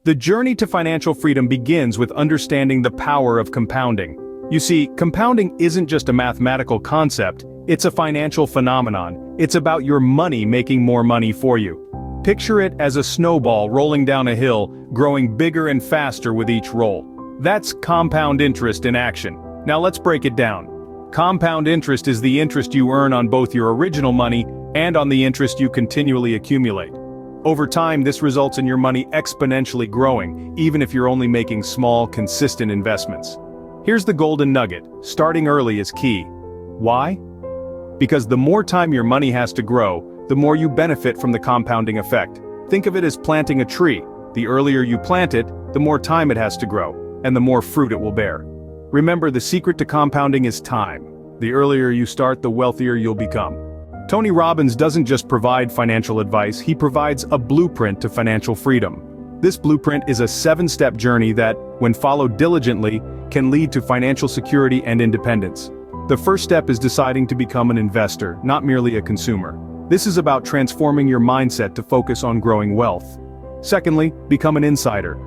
The journey to financial freedom begins with understanding the power of compounding. You see, compounding isn't just a mathematical concept, it's a financial phenomenon. It's about your money making more money for you. Picture it as a snowball rolling down a hill, growing bigger and faster with each roll. That's compound interest in action. Now let's break it down. Compound interest is the interest you earn on both your original money and on the interest you continually accumulate. Over time, this results in your money exponentially growing, even if you're only making small, consistent investments. Here's the golden nugget: starting early is key. Why? Because the more time your money has to grow, the more you benefit from the compounding effect. Think of it as planting a tree. The earlier you plant it, the more time it has to grow, and the more fruit it will bear. Remember, the secret to compounding is time. The earlier you start, the wealthier you'll become. Tony Robbins doesn't just provide financial advice, he provides a blueprint to financial freedom. This blueprint is a 7-step journey that, when followed diligently, can lead to financial security and independence. The first step is deciding to become an investor, not merely a consumer. This is about transforming your mindset to focus on growing wealth. Secondly, become an insider.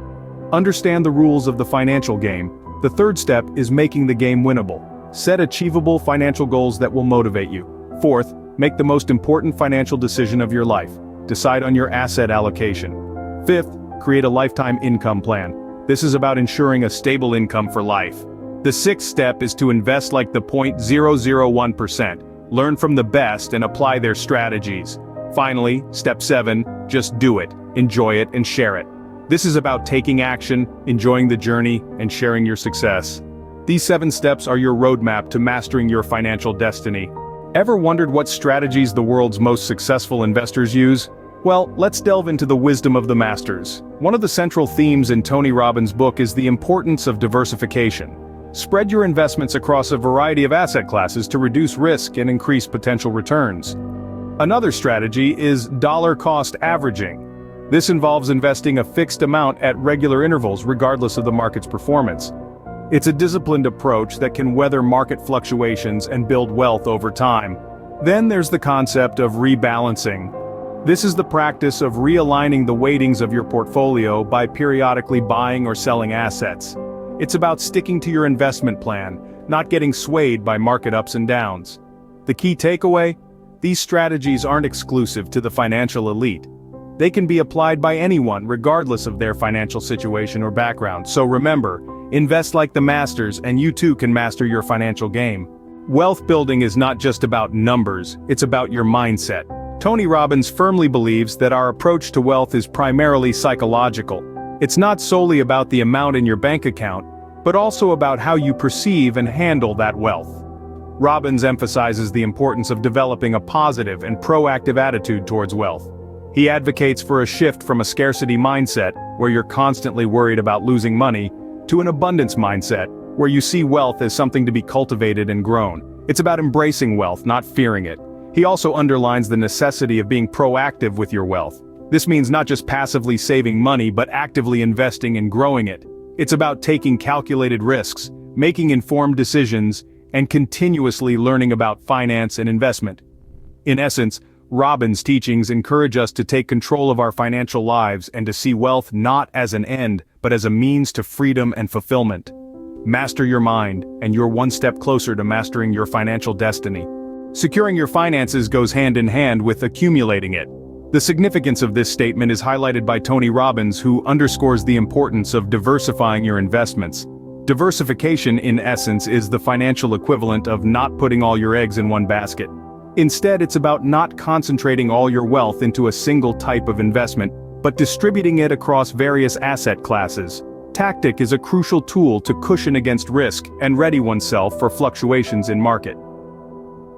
Understand the rules of the financial game. The third step is making the game winnable. Set achievable financial goals that will motivate you. Fourth, make the most important financial decision of your life. Decide on your asset allocation. Fifth, create a lifetime income plan. This is about ensuring a stable income for life. The sixth step is to invest like the 0.001%. Learn from the best and apply their strategies. Finally, step 7, just do it, enjoy it, and share it. This is about taking action, enjoying the journey, and sharing your success. These 7 steps are your roadmap to mastering your financial destiny. Ever wondered what strategies the world's most successful investors use? Well, let's delve into the wisdom of the masters. One of the central themes in Tony Robbins' book is the importance of diversification. Spread your investments across a variety of asset classes to reduce risk and increase potential returns. Another strategy is dollar-cost averaging. This involves investing a fixed amount at regular intervals regardless of the market's performance. It's a disciplined approach that can weather market fluctuations and build wealth over time. Then there's the concept of rebalancing. This is the practice of realigning the weightings of your portfolio by periodically buying or selling assets. It's about sticking to your investment plan, not getting swayed by market ups and downs. The key takeaway? These strategies aren't exclusive to the financial elite. They can be applied by anyone regardless of their financial situation or background. So remember, invest like the masters and you too can master your financial game. Wealth building is not just about numbers, it's about your mindset. Tony Robbins firmly believes that our approach to wealth is primarily psychological. It's not solely about the amount in your bank account, but also about how you perceive and handle that wealth. Robbins emphasizes the importance of developing a positive and proactive attitude towards wealth. He advocates for a shift from a scarcity mindset, where you're constantly worried about losing money, to an abundance mindset, where you see wealth as something to be cultivated and grown. It's about embracing wealth, not fearing it. He also underlines the necessity of being proactive with your wealth. This means not just passively saving money, but actively investing and growing it. It's about taking calculated risks, making informed decisions, and continuously learning about finance and investment. In essence, Robbins' teachings encourage us to take control of our financial lives and to see wealth not as an end, but as a means to freedom and fulfillment. Master your mind, and you're one step closer to mastering your financial destiny. Securing your finances goes hand in hand with accumulating it. The significance of this statement is highlighted by Tony Robbins, who underscores the importance of diversifying your investments. Diversification, in essence, is the financial equivalent of not putting all your eggs in one basket. Instead, it's about not concentrating all your wealth into a single type of investment, but distributing it across various asset classes. Tactic is a crucial tool to cushion against risk and ready oneself for fluctuations in market.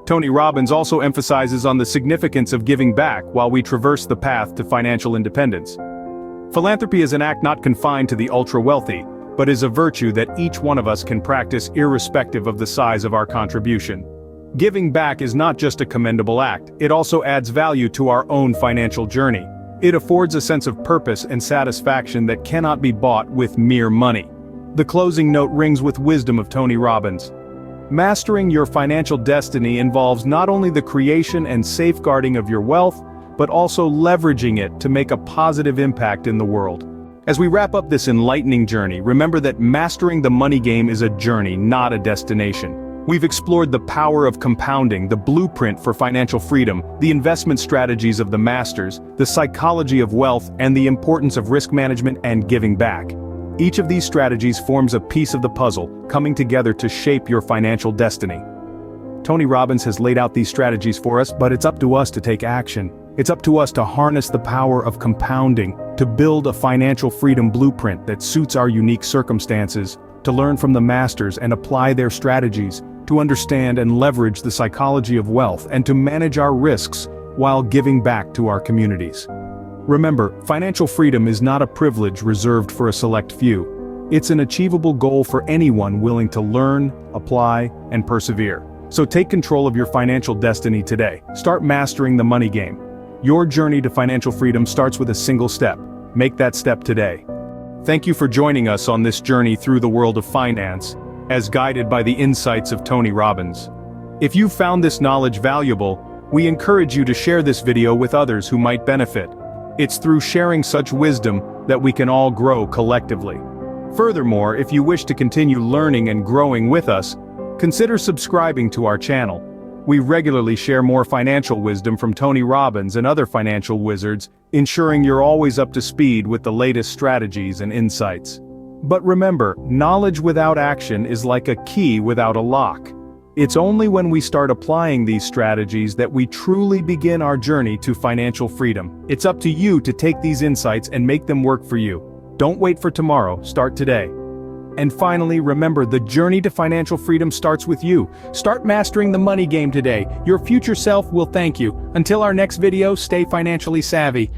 Tony Robbins also emphasizes on the significance of giving back while we traverse the path to financial independence. Philanthropy is an act not confined to the ultra-wealthy, but is a virtue that each one of us can practice irrespective of the size of our contribution. Giving back is not just a commendable act, it also adds value to our own financial journey. It affords a sense of purpose and satisfaction that cannot be bought with mere money. The closing note rings with wisdom of Tony Robbins. Mastering your financial destiny involves not only the creation and safeguarding of your wealth, but also leveraging it to make a positive impact in the world. As we wrap up this enlightening journey, remember that mastering the money game is a journey, not a destination. We've explored the power of compounding, the blueprint for financial freedom, the investment strategies of the masters, the psychology of wealth, and the importance of risk management and giving back. Each of these strategies forms a piece of the puzzle, coming together to shape your financial destiny. Tony Robbins has laid out these strategies for us, but it's up to us to take action. It's up to us to harness the power of compounding, to build a financial freedom blueprint that suits our unique circumstances, to learn from the masters and apply their strategies, to understand and leverage the psychology of wealth, and to manage our risks while giving back to our communities. Remember, financial freedom is not a privilege reserved for a select few. It's an achievable goal for anyone willing to learn, apply, and persevere. So take control of your financial destiny today. Start mastering the money game. Your journey to financial freedom starts with a single step. Make that step today. Thank you for joining us on this journey through the world of finance, as guided by the insights of Tony Robbins. If you found this knowledge valuable, we encourage you to share this video with others who might benefit. It's through sharing such wisdom that we can all grow collectively. Furthermore, if you wish to continue learning and growing with us, consider subscribing to our channel. We regularly share more financial wisdom from Tony Robbins and other financial wizards, ensuring you're always up to speed with the latest strategies and insights. But remember, knowledge without action is like a key without a lock. It's only when we start applying these strategies that we truly begin our journey to financial freedom. It's up to you to take these insights and make them work for you. Don't wait for tomorrow, start today. And finally, remember, the journey to financial freedom starts with you. Start mastering the money game today. Your future self will thank you. Until our next video, stay financially savvy.